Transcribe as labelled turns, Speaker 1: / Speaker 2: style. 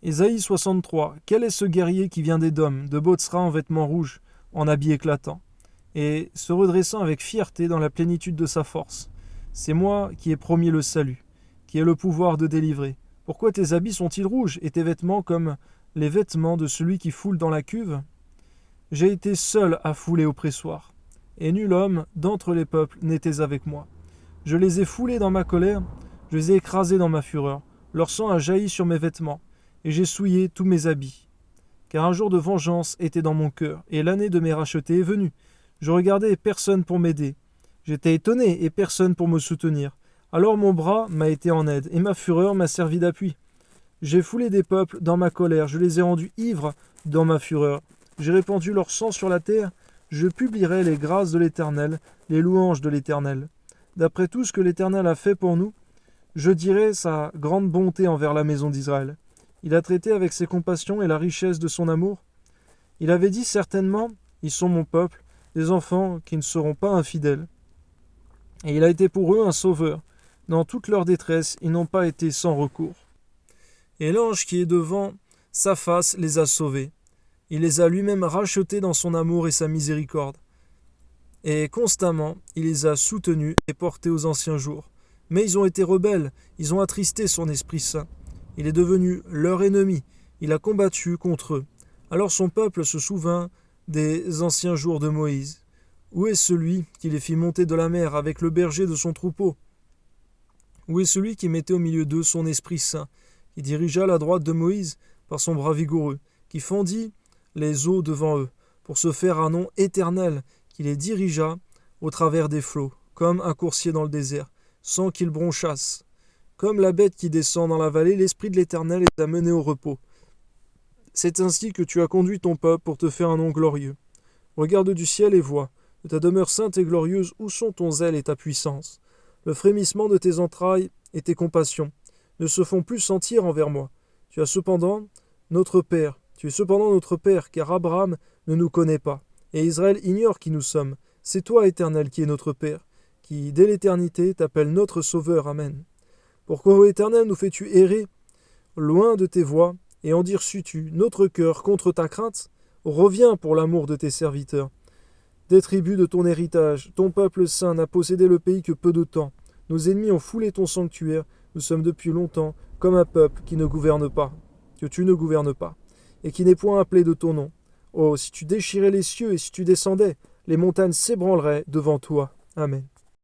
Speaker 1: Ésaïe 63. Quel est ce guerrier qui vient d'Édom, de Botsra en vêtements rouges, en habit éclatant, et se redressant avec fierté dans la plénitude de sa force? C'est moi qui ai promis le salut, qui ai le pouvoir de délivrer. Pourquoi tes habits sont-ils rouges et tes vêtements comme les vêtements de celui qui foule dans la cuve? J'ai été seul à fouler au pressoir, et nul homme d'entre les peuples n'était avec moi. Je les ai foulés dans ma colère, je les ai écrasés dans ma fureur. Leur sang a jailli sur mes vêtements, et j'ai souillé tous mes habits. Car un jour de vengeance était dans mon cœur, et l'année de mes rachetés est venue. Je regardais et personne pour m'aider. J'étais étonné et personne pour me soutenir. Alors mon bras m'a été en aide, et ma fureur m'a servi d'appui. J'ai foulé des peuples dans ma colère, je les ai rendus ivres dans ma fureur. J'ai répandu leur sang sur la terre, je publierai les grâces de l'Éternel, les louanges de l'Éternel. D'après tout ce que l'Éternel a fait pour nous, je dirai sa grande bonté envers la maison d'Israël. Il a traité avec ses compassions et la richesse de son amour. Il avait dit certainement, ils sont mon peuple, des enfants qui ne seront pas infidèles. Et il a été pour eux un sauveur. Dans toute leur détresse, ils n'ont pas été sans recours. Et l'ange qui est devant sa face les a sauvés. Il les a lui-même rachetés dans son amour et sa miséricorde. Et constamment, il les a soutenus et portés aux anciens jours. Mais ils ont été rebelles, ils ont attristé son Esprit Saint. Il est devenu leur ennemi, il a combattu contre eux. Alors son peuple se souvint des anciens jours de Moïse. Où est celui qui les fit monter de la mer avec le berger de son troupeau? Où est celui qui mettait au milieu d'eux son Esprit Saint, qui dirigea la droite de Moïse par son bras vigoureux, qui fendit les eaux devant eux, pour se faire un nom éternel, qui les dirigea au travers des flots, comme un coursier dans le désert, sans qu'ils bronchassent? Comme la bête qui descend dans la vallée, l'Esprit de l'Éternel les a menés au repos. C'est ainsi que tu as conduit ton peuple pour te faire un nom glorieux. Regarde du ciel et vois, de ta demeure sainte et glorieuse, où sont ton zèle et ta puissance? Le frémissement de tes entrailles et tes compassions ne se font plus sentir envers moi. Tu es cependant notre Père, car Abraham ne nous connaît pas, et Israël ignore qui nous sommes. C'est toi, Éternel, qui es notre Père, qui, dès l'éternité, t'appelle notre Sauveur. Amen. Pourquoi, ô Éternel, nous fais-tu errer loin de tes voies, et endurcis-tu notre cœur contre ta crainte? Reviens pour l'amour de tes serviteurs. Des tribus de ton héritage, ton peuple saint n'a possédé le pays que peu de temps. Nos ennemis ont foulé ton sanctuaire, nous sommes depuis longtemps comme un peuple qui ne gouverne pas, que tu ne gouvernes pas, et qui n'est point appelé de ton nom. Oh, si tu déchirais les cieux et si tu descendais, les montagnes s'ébranleraient devant toi. Amen.